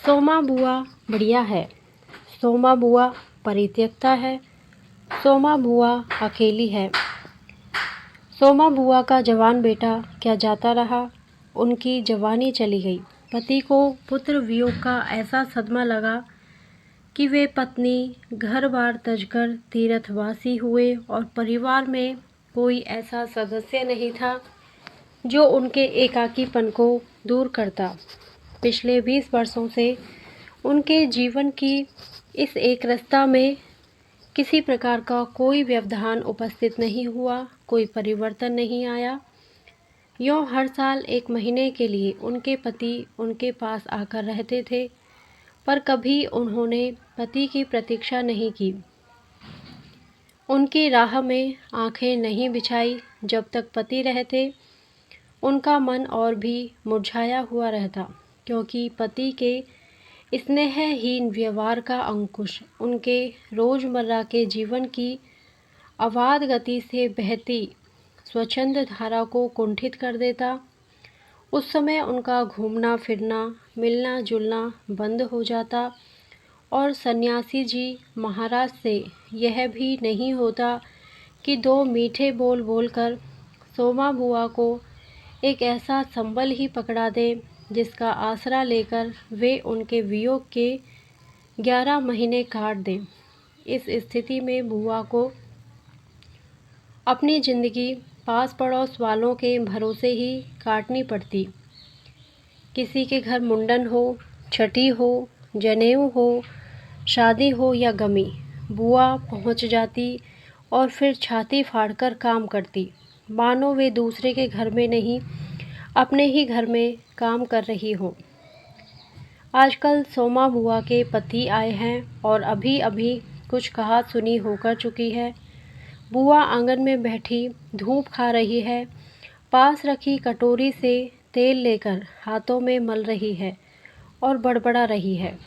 सोमा बुआ बढ़िया है। सोमा बुआ परित्यक्ता है। सोमा बुआ अकेली है। सोमा बुआ का जवान बेटा क्या जाता रहा। उनकी जवानी चली गई। पति को पुत्र वियोग का ऐसा सदमा लगा कि वे पत्नी घर बार तजकर तीर्थवासी हुए और परिवार में कोई ऐसा सदस्य नहीं था जो उनके एकाकीपन को दूर करता। पिछले 20 वर्षों से उनके जीवन की इस एक रास्ता में किसी प्रकार का कोई व्यवधान उपस्थित नहीं हुआ, कोई परिवर्तन नहीं आया। यूँ हर साल 1 महीने के लिए उनके पति उनके पास आकर रहते थे, पर कभी उन्होंने पति की प्रतीक्षा नहीं की, उनकी राह में आंखें नहीं बिछाई। जब तक पति रहते उनका मन और भी मुरझाया हुआ रहता, क्योंकि पति के स्नेहहीन व्यवहार का अंकुश उनके रोज़मर्रा के जीवन की अबाध गति से बहती स्वच्छंद धारा को कुंठित कर देता। उस समय उनका घूमना फिरना, मिलना जुलना बंद हो जाता और सन्यासी जी महाराज से यह भी नहीं होता कि 2 मीठे बोल बोलकर सोमा बुआ को एक ऐसा संबल ही पकड़ा दे जिसका आसरा लेकर वे उनके वियोग के 11 महीने काट दें। इस स्थिति में बुआ को अपनी ज़िंदगी पास पड़ोस वालों के भरोसे ही काटनी पड़ती। किसी के घर मुंडन हो, छठी हो, जनेऊ हो, शादी हो या गमी, बुआ पहुंच जाती और फिर छाती फाड़कर काम करती, मानो वे दूसरे के घर में नहीं अपने ही घर में काम कर रही हो। आजकल सोमा बुआ के पति आए हैं और अभी अभी कुछ कहा सुनी होकर चुकी है। बुआ आंगन में बैठी धूप खा रही है, पास रखी कटोरी से तेल लेकर हाथों में मल रही है और बड़बड़ा रही है।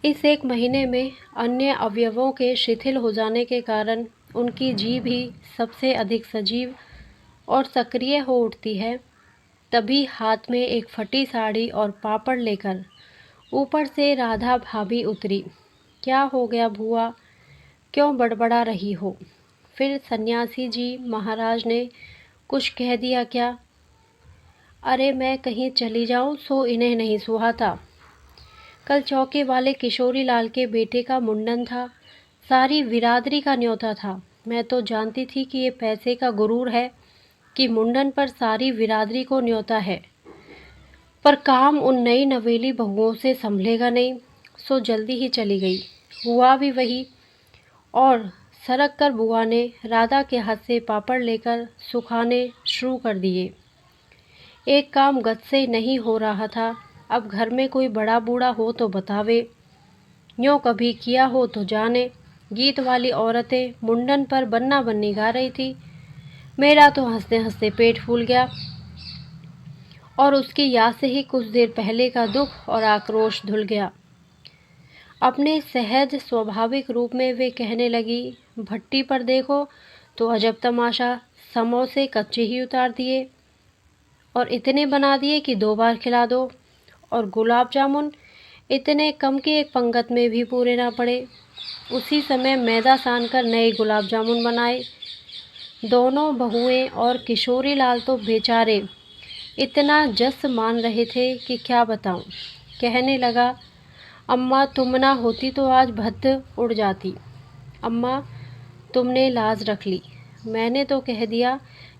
इस 1 महीने में अन्य अवयवों के शिथिल हो जाने के कारण उनकी जीभ ही सबसे अधिक सजीव और सक्रिय हो उठती है। तभी हाथ में एक फटी साड़ी और पापड़ लेकर ऊपर से राधा भाभी उतरी। क्या हो गया बुआ, क्यों बड़बड़ा रही हो? फिर सन्यासी जी महाराज ने कुछ कह दिया क्या? अरे मैं कहीं चली जाऊं सो इन्हें नहीं सुहाता। कल चौके वाले किशोरी लाल के बेटे का मुंडन था, सारी बिरादरी का न्योता था। मैं तो जानती थी कि ये पैसे का गुरूर है कि मुंडन पर सारी बिरादरी को न्योता है, पर काम उन नई नवेली बहुओं से संभलेगा नहीं, सो जल्दी ही चली गई। हुआ भी वही, और सरक कर बुआ ने राधा के हाथ से पापड़ लेकर सुखाने शुरू कर दिए। एक काम गत से नहीं हो रहा था। अब घर में कोई बड़ा बूढ़ा हो तो बतावे, यूँ कभी किया हो तो जाने। गीत वाली औरतें मुंडन पर बन्ना बन्नी गा रही थी। मेरा तो हंसते हंसते पेट फूल गया और उसकी याद से ही कुछ देर पहले का दुख और आक्रोश धुल गया। अपने सहज स्वाभाविक रूप में वे कहने लगी, भट्टी पर देखो तो अजब तमाशा, समोसे कच्चे ही उतार दिए और इतने बना दिए कि 2 बार खिला दो, और गुलाब जामुन इतने कम कि एक पंगत में भी पूरे ना पड़े। उसी समय मैदा सान कर नए गुलाब जामुन बनाए। दोनों बहुएं और किशोरी लाल तो बेचारे इतना जस मान रहे थे कि क्या बताऊं। कहने लगा, अम्मा तुम ना होती तो आज भद्द उड़ जाती। अम्मा तुमने लाज रख ली। मैंने तो कह दिया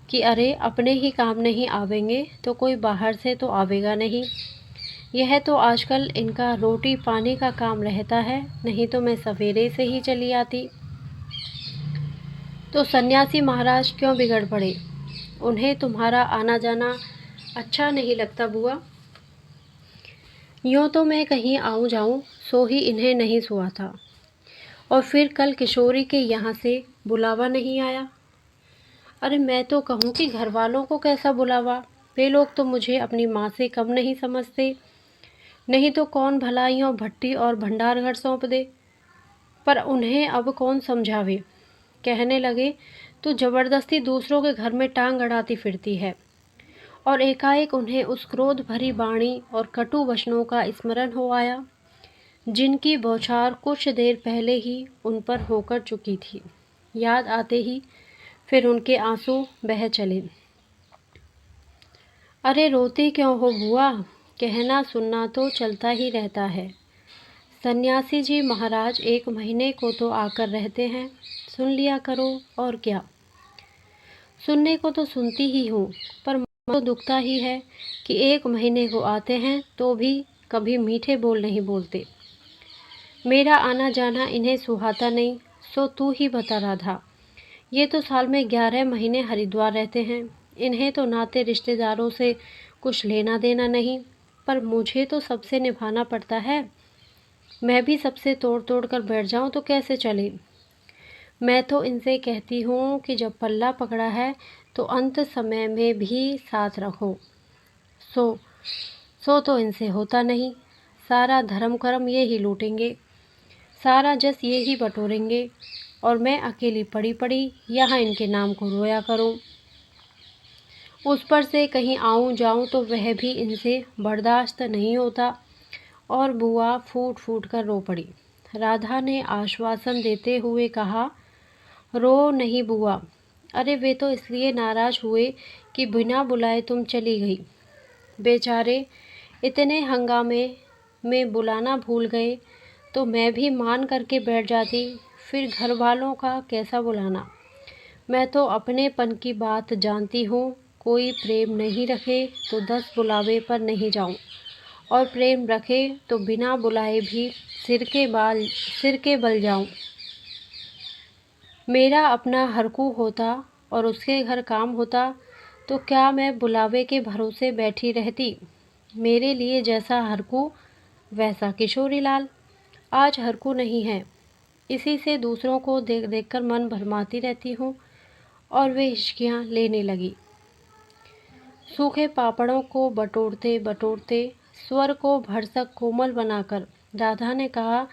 कि अरे अपने ही काम नहीं आवेंगे तो कोई बाहर से तो आवेगा नहीं। यह तो आजकल इनका रोटी पानी का काम रहता है, नहीं तो मैं सवेरे से ही चली आती। तो सन्यासी महाराज क्यों बिगड़ पड़े? उन्हें तुम्हारा आना जाना अच्छा नहीं लगता बुआ? यूँ तो मैं कहीं आऊँ जाऊँ सो ही इन्हें नहीं सुहा था, और फिर कल किशोरी के यहाँ से बुलावा नहीं आया। अरे मैं तो कहूँ कि घर वालों को कैसा बुलावा, वे लोग तो मुझे अपनी माँ से कम नहीं समझते। नहीं तो कौन भला यूँ भट्टी और भंडार घर सौंप दे। पर उन्हें अब कौन समझावे। कहने लगे, तू जबरदस्ती दूसरों के घर में टांग अड़ाती फिरती है और एकाएक उन्हें उस क्रोध भरी वाणी और कटु वचनों का स्मरण हो आया जिनकी बौछार कुछ देर पहले ही उन पर होकर चुकी थी। याद आते ही फिर उनके आंसू बह चले। अरे रोती क्यों हो बुआ, कहना सुनना तो चलता ही रहता है। सन्यासी जी महाराज 1 महीने को तो आकर रहते हैं, सुन लिया करो और क्या। सुनने को तो सुनती ही हूँ, पर मन तो दुखता ही है कि 1 महीने को आते हैं तो भी कभी मीठे बोल नहीं बोलते। मेरा आना जाना इन्हें सुहाता नहीं, सो तू ही बता राधा। ये तो साल में 11 महीने हरिद्वार रहते हैं, इन्हें तो नाते रिश्तेदारों से कुछ लेना देना नहीं, पर मुझे तो सबसे निभाना पड़ता है। मैं भी सबसे तोड़ तोड़ कर बैठ जाऊं तो कैसे चले। मैं तो इनसे कहती हूँ कि जब पल्ला पकड़ा है तो अंत समय में भी साथ रखो। सो तो इनसे होता नहीं। सारा धर्म कर्म ये ही लूटेंगे, सारा जस ये ही बटोरेंगे, और मैं अकेली पड़ी पड़ी यहाँ इनके नाम को रोया करूँ। उस पर से कहीं आऊँ जाऊँ तो वह भी इनसे बर्दाश्त नहीं होता। और बुआ फूट फूट कर रो पड़ी। राधा ने आश्वासन देते हुए कहा, रो नहीं बुआ। अरे वे तो इसलिए नाराज हुए कि बिना बुलाए तुम चली गई। बेचारे इतने हंगामे में बुलाना भूल गए तो मैं भी मान करके बैठ जाती, फिर घर वालों का कैसा बुलाना। मैं तो अपनेपन की बात जानती हूँ, कोई प्रेम नहीं रखे तो 10 बुलावे पर नहीं जाऊँ, और प्रेम रखे तो बिना बुलाए भी सिर के बल जाऊं। मेरा अपना हरकू होता और उसके घर काम होता तो क्या मैं बुलावे के भरोसे बैठी रहती। मेरे लिए जैसा हरकू वैसा किशोरी लाल। आज हरकू नहीं है, इसी से दूसरों को देख देख कर मन भरमाती रहती हूँ। और वे हिचकियाँ लेने लगी। सूखे पापड़ों को बटोरते बटोरते स्वर को भरसक कोमल बनाकर राधा ने कहा,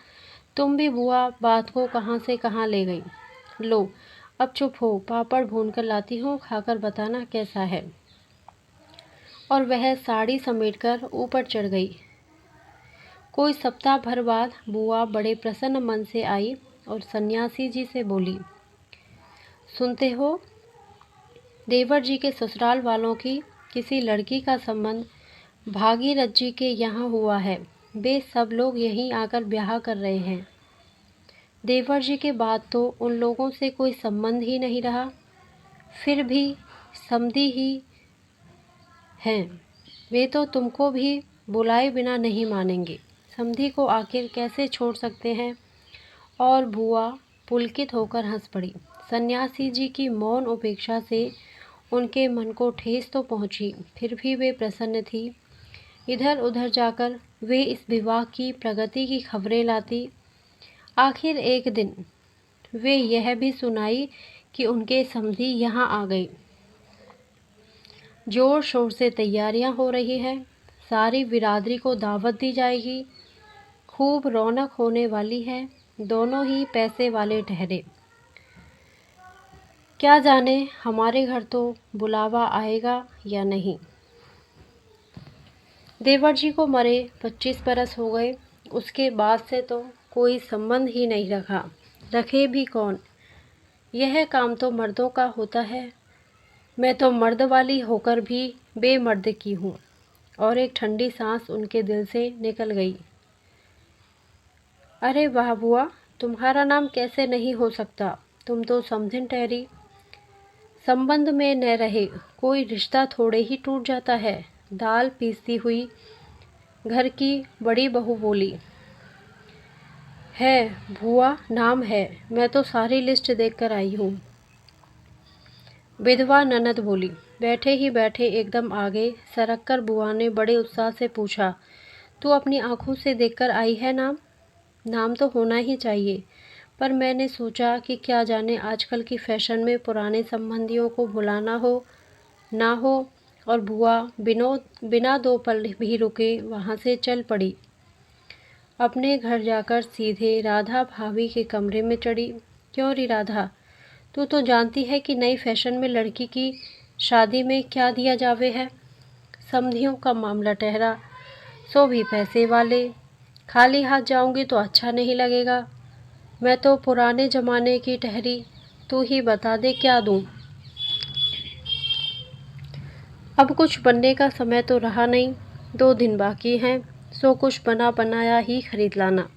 तुम भी बुआ बात को कहाँ से कहाँ ले गई। लो अब चुप हो, पापड़ भून कर लाती हूँ, खाकर बताना कैसा है। और वह साड़ी समेटकर ऊपर चढ़ गई। कोई सप्ताह भर बाद बुआ बड़े प्रसन्न मन से आई और सन्यासी जी से बोली, सुनते हो, देवर जी के ससुराल वालों की किसी लड़की का संबंध भागीरथ जी के यहाँ हुआ है। वे सब लोग यहीं आकर ब्याह कर रहे हैं। देवर जी के बाद तो उन लोगों से कोई संबंध ही नहीं रहा, फिर भी समधी ही हैं। वे तो तुमको भी बुलाए बिना नहीं मानेंगे। समधी को आखिर कैसे छोड़ सकते हैं। और बुआ पुलकित होकर हंस पड़ी। सन्यासी जी की मौन उपेक्षा से उनके मन को ठेस तो पहुंची, फिर भी वे प्रसन्न थी। इधर उधर जाकर वे इस विवाह की प्रगति की खबरें लाती। आखिर एक दिन वे यह भी सुनाई कि उनके समधी यहाँ आ गए। जोर शोर से तैयारियां हो रही हैं, सारी बिरादरी को दावत दी जाएगी, खूब रौनक होने वाली है। दोनों ही पैसे वाले ठहरे। क्या जाने हमारे घर तो बुलावा आएगा या नहीं। देवर जी को मरे 25 बरस हो गए, उसके बाद से तो कोई संबंध ही नहीं रखा। रखे भी कौन, यह काम तो मर्दों का होता है। मैं तो मर्द वाली होकर भी बेमर्द की हूँ। और एक ठंडी सांस उनके दिल से निकल गई। अरे वाह बुआ, तुम्हारा नाम कैसे नहीं हो सकता, तुम तो समधिन ठहरी। संबंध में न रहे कोई रिश्ता थोड़े ही टूट जाता है। दाल पीसती हुई घर की बड़ी बहू बोली, है बुआ, नाम है, मैं तो सारी लिस्ट देख कर आई हूँ। विधवा ननद बोली। बैठे ही बैठे एकदम आगे सरक कर बुआ ने बड़े उत्साह से पूछा, तू अपनी आंखों से देखकर आई है नाम? नाम तो होना ही चाहिए, पर मैंने सोचा कि क्या जाने आजकल की फैशन में पुराने संबंधियों को बुलाना हो ना हो। और बुआ बिना 2 पल भी रुके वहाँ से चल पड़ी। अपने घर जाकर सीधे राधा भाभी के कमरे में चढ़ी। क्यों री राधा, तू तो जानती है कि नई फैशन में लड़की की शादी में क्या दिया जावे है। समधियों का मामला ठहरा, सो भी पैसे वाले। खाली हाथ जाऊंगी तो अच्छा नहीं लगेगा। मैं तो पुराने ज़माने की ठहरी, तू ही बता दे क्या दूं। अब कुछ बनने का समय तो रहा नहीं, 2 दिन बाकी हैं, सो कुछ बना बनाया ही खरीद लाना।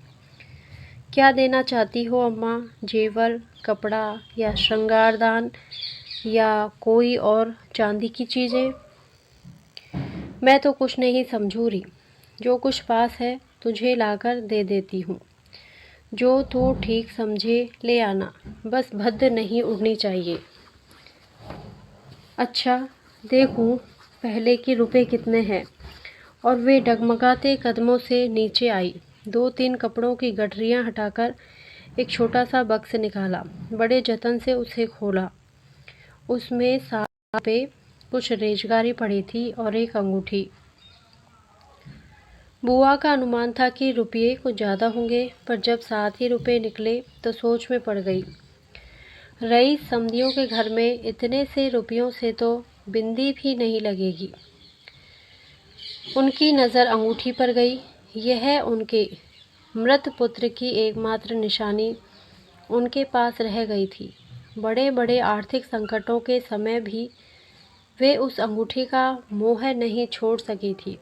क्या देना चाहती हो अम्मा? जेवर, कपड़ा या श्रृंगारदान या कोई और चांदी की चीज़ें? मैं तो कुछ नहीं समझू रही, जो कुछ पास है तुझे लाकर दे देती हूँ। जो तू ठीक समझे ले आना, बस भद्द नहीं उड़नी चाहिए। अच्छा, देखूँ पहले कि रुपए कितने हैं। और वे डगमगाते कदमों से नीचे आई। 2-3 कपड़ों की गठरियाँ हटाकर एक छोटा सा बक्स निकाला, बड़े जतन से उसे खोला। उसमें सात पे कुछ रेजगारी पड़ी थी और एक अंगूठी। बुआ का अनुमान था कि रुपये कुछ ज़्यादा होंगे, पर जब 7 ही रुपये निकले तो सोच में पड़ गई। रईस समधियों के घर में इतने से रुपयों से तो बिंदी भी नहीं लगेगी। उनकी नज़र अंगूठी पर गई। यह उनके मृत पुत्र की एकमात्र निशानी उनके पास रह गई थी। बड़े बड़े आर्थिक संकटों के समय भी वे उस अंगूठी का मोह नहीं छोड़ सकी थी।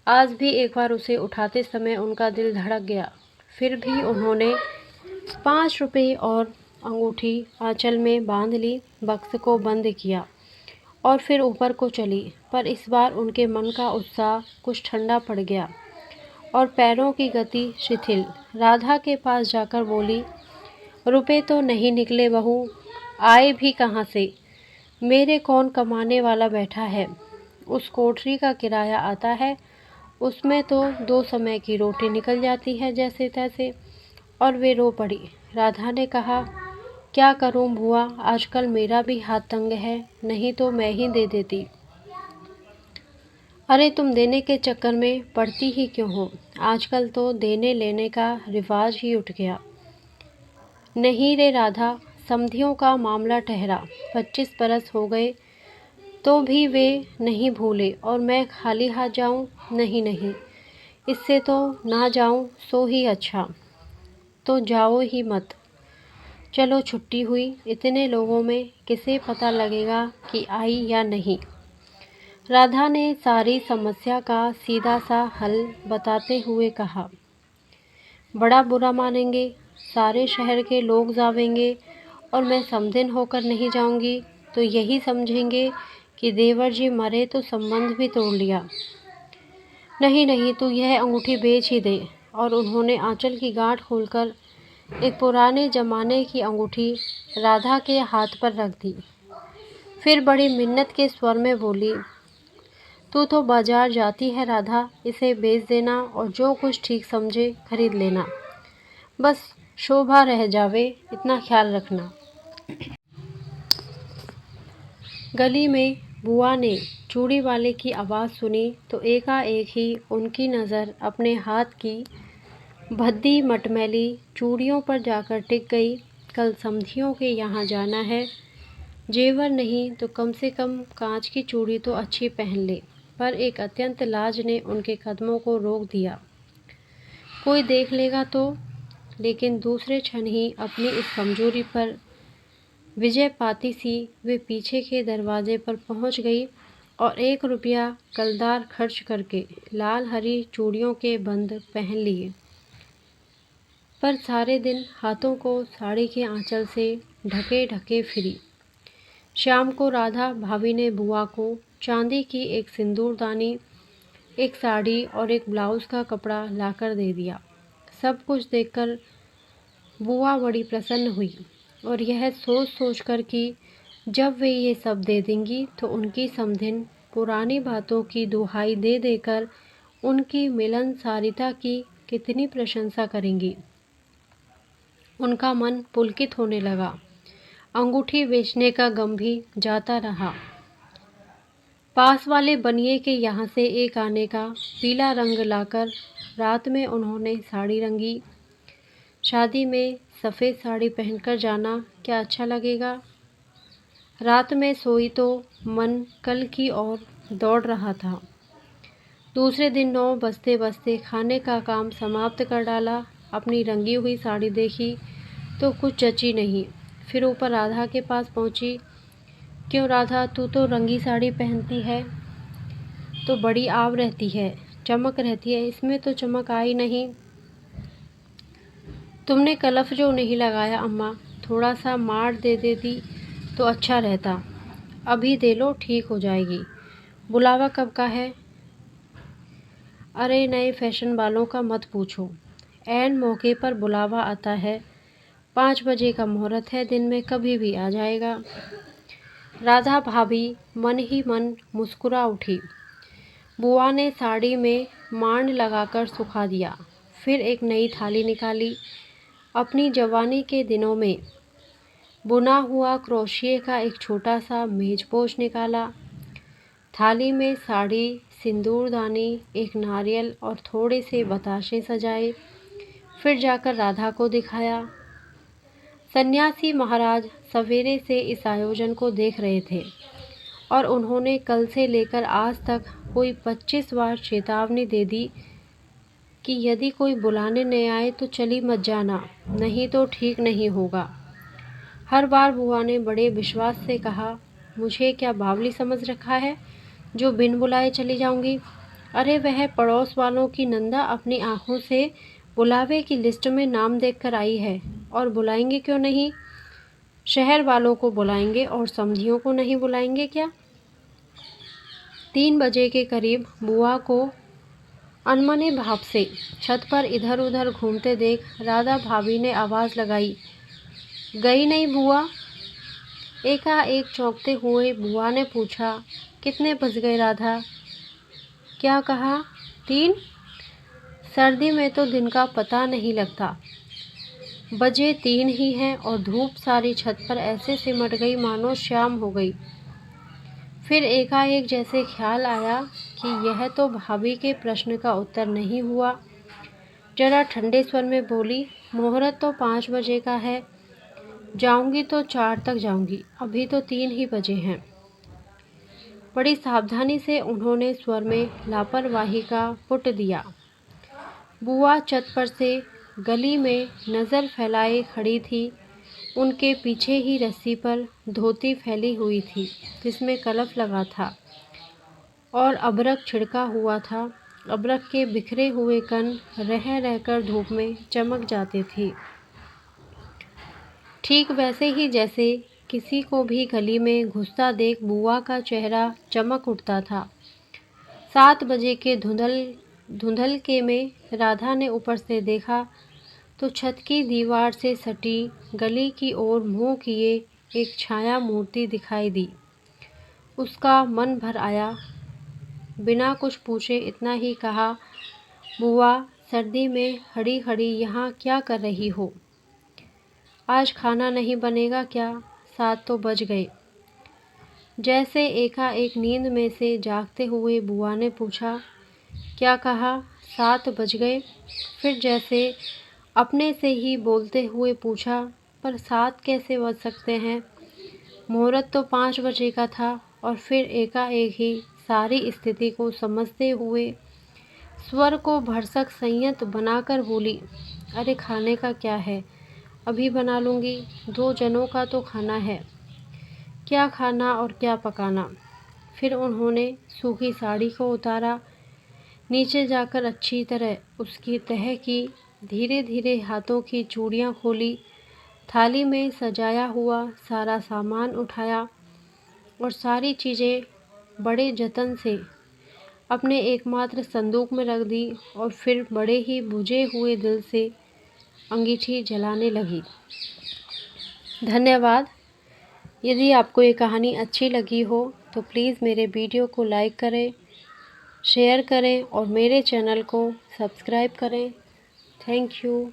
आज भी एक बार उसे उठाते समय उनका दिल धड़क गया। फिर भी उन्होंने 5 रुपये और अंगूठी आंचल में बांध ली, बक्स को बंद किया और फिर ऊपर को चली। पर इस बार उनके मन का उत्साह कुछ ठंडा पड़ गया और पैरों की गति शिथिल। राधा के पास जाकर बोली, रुपए तो नहीं निकले बहू, आए भी कहाँ से? मेरे कौन कमाने वाला बैठा है? उस कोठरी का किराया आता है, उसमें तो 2 समय की रोटी निकल जाती है जैसे तैसे। और वे रो पड़ी। राधा ने कहा, क्या करूं बुआ, आजकल मेरा भी हाथ तंग है, नहीं तो मैं ही दे देती। अरे तुम देने के चक्कर में पड़ती ही क्यों हो? आजकल तो देने लेने का रिवाज ही उठ गया। नहीं रे राधा, समधियों का मामला ठहरा, 25 बरस हो गए तो भी वे नहीं भूले, और मैं खाली हाथ जाऊं? नहीं नहीं, इससे तो ना जाऊं सो ही अच्छा। तो जाओ ही मत। चलो छुट्टी हुई, इतने लोगों में किसे पता लगेगा कि आई या नहीं। राधा ने सारी समस्या का सीधा सा हल बताते हुए कहा, बड़ा बुरा मानेंगे, सारे शहर के लोग जावेंगे और मैं समधिन होकर नहीं जाऊंगी तो यही समझेंगे कि देवर जी मरे तो संबंध भी तोड़ लिया। नहीं नहीं, तू यह अंगूठी बेच ही दे। और उन्होंने आंचल की गांठ खोलकर एक पुराने जमाने की अंगूठी राधा के हाथ पर रख दी। फिर बड़ी मिन्नत के स्वर में बोली, तू तो बाजार जाती है राधा, इसे बेच देना और जो कुछ ठीक समझे खरीद लेना, बस शोभा रह जावे, इतना ख्याल रखना। गली में बुआ ने चूड़ी वाले की आवाज़ सुनी तो एकाएक ही उनकी नज़र अपने हाथ की भद्दी मटमैली चूड़ियों पर जाकर टिक गई। कल समधियों के यहाँ जाना है, जेवर नहीं तो कम से कम कांच की चूड़ी तो अच्छी पहन ले। पर एक अत्यंत लाज ने उनके कदमों को रोक दिया। कोई देख लेगा तो? लेकिन दूसरे क्षण ही अपनी इस कमजोरी पर विजय पाती सी वे पीछे के दरवाजे पर पहुंच गई और 1 रुपया कलदार खर्च करके लाल हरी चूड़ियों के बंद पहन लिए। पर सारे दिन हाथों को साड़ी के आंचल से ढके ढके फिरी। शाम को राधा भाभी ने बुआ को चांदी की एक सिंदूरदानी, एक साड़ी और एक ब्लाउज का कपड़ा लाकर दे दिया। सब कुछ देखकर बुआ बड़ी प्रसन्न हुई और यह सोच सोचकर कि जब वे ये सब दे देंगी तो उनकी समधिन पुरानी बातों की दुहाई दे देकर उनकी मिलनसारिता की कितनी प्रशंसा करेंगी। उनका मन पुलकित होने लगा। अंगूठी बेचने का गम भी जाता रहा। पास वाले बनिए के यहाँ से एक आने का पीला रंग लाकर रात में उन्होंने साड़ी रंगी। शादी में सफ़ेद साड़ी पहनकर जाना क्या अच्छा लगेगा? रात में सोई तो मन कल की ओर दौड़ रहा था। दूसरे दिन 9 बजते बजते खाने का काम समाप्त कर डाला। अपनी रंगी हुई साड़ी देखी तो कुछ जची नहीं। फिर ऊपर राधा के पास पहुंची। क्यों राधा, तू तो रंगी साड़ी पहनती है तो बड़ी आव रहती है, चमक रहती है, इसमें तो चमक आई नहीं। तुमने कलफ जो नहीं लगाया अम्मा, थोड़ा सा मार दे देती तो अच्छा रहता। अभी दे लो, ठीक हो जाएगी। बुलावा कब का है? अरे नए फैशन वालों का मत पूछो, ऐन मौके पर बुलावा आता है। 5 बजे का मुहूर्त है, दिन में कभी भी आ जाएगा। राधा भाभी मन ही मन मुस्कुरा उठी। बुआ ने साड़ी में मांड लगाकर सुखा दिया। फिर एक नई थाली निकाली। अपनी जवानी के दिनों में बुना हुआ क्रोशिये का एक छोटा सा मेजपोश निकाला। थाली में साड़ी, सिंदूरदानी, एक नारियल और थोड़े से बताशे सजाए। फिर जाकर राधा को दिखाया। सन्यासी महाराज सवेरे से इस आयोजन को देख रहे थे और उन्होंने कल से लेकर आज तक कोई 25 बार चेतावनी दे दी कि यदि कोई बुलाने नहीं आए तो चली मत जाना, नहीं तो ठीक नहीं होगा। हर बार बुआ ने बड़े विश्वास से कहा, मुझे क्या बावली समझ रखा है जो बिन बुलाए चली जाऊंगी? अरे वह पड़ोस वालों की नंदा अपनी आंखों से बुलावे की लिस्ट में नाम देखकर आई है, और बुलाएंगे क्यों नहीं? शहर वालों को बुलाएंगे और समधियों को नहीं बुलाएंगे क्या? 3 बजे के करीब बुआ को अनमने भाव से छत पर इधर उधर घूमते देख राधा भाभी ने आवाज़ लगाई, गई नहीं बुआ? एकाएक चौंकते हुए बुआ ने पूछा, कितने बज गए राधा? क्या कहा? 3? सर्दी में तो दिन का पता नहीं लगता। बजे 3 ही हैं और धूप सारी छत पर ऐसे सिमट गई मानो शाम हो गई। फिर एकाएक जैसे ख्याल आया कि यह तो भाभी के प्रश्न का उत्तर नहीं हुआ। जरा ठंडे स्वर में बोली, मुहूर्त तो 5 बजे का है, जाऊंगी तो 4 तक जाऊंगी, अभी तो 3 ही बजे हैं। बड़ी सावधानी से उन्होंने स्वर में लापरवाही का पुट दिया। बुआ छत पर से गली में नज़र फैलाए खड़ी थी। उनके पीछे ही रस्सी पर धोती फैली हुई थी जिसमें कलफ लगा था और अबरक छिड़का हुआ था। अबरक के बिखरे हुए कण रह रहकर धूप में चमक जाते थे, ठीक वैसे ही जैसे किसी को भी गली में घुसता देख बुआ का चेहरा चमक उठता था। 7 बजे के धुंधलके में राधा ने ऊपर से देखा तो छत की दीवार से सटी गली की ओर मुंह किए एक छाया मूर्ति दिखाई दी। उसका मन भर आया। बिना कुछ पूछे इतना ही कहा, बुआ सर्दी में खड़ी खड़ी यहाँ क्या कर रही हो? आज खाना नहीं बनेगा क्या? 7 तो बज गए। जैसे एकाएक नींद में से जागते हुए बुआ ने पूछा, क्या कहा? 7 बज गए। फिर जैसे अपने से ही बोलते हुए पूछा, पर 7 कैसे बज सकते हैं? मुहूर्त तो 5 बजे का था। और फिर एकाएक ही सारी स्थिति को समझते हुए स्वर को भरसक संयत बनाकर बोली, अरे खाने का क्या है, अभी बना लूँगी, 2 जनों का तो खाना है, क्या खाना और क्या पकाना। फिर उन्होंने सूखी साड़ी को उतारा, नीचे जाकर अच्छी तरह उसकी तह की, धीरे धीरे हाथों की चूड़ियाँ खोली, थाली में सजाया हुआ सारा सामान उठाया और सारी चीज़ें बड़े जतन से अपने एकमात्र संदूक में रख दी और फिर बड़े ही बुझे हुए दिल से अंगीठी जलाने लगी। धन्यवाद। यदि आपको ये कहानी अच्छी लगी हो तो प्लीज़ मेरे वीडियो को लाइक करें, शेयर करें और मेरे चैनल को सब्सक्राइब करें। Thank you.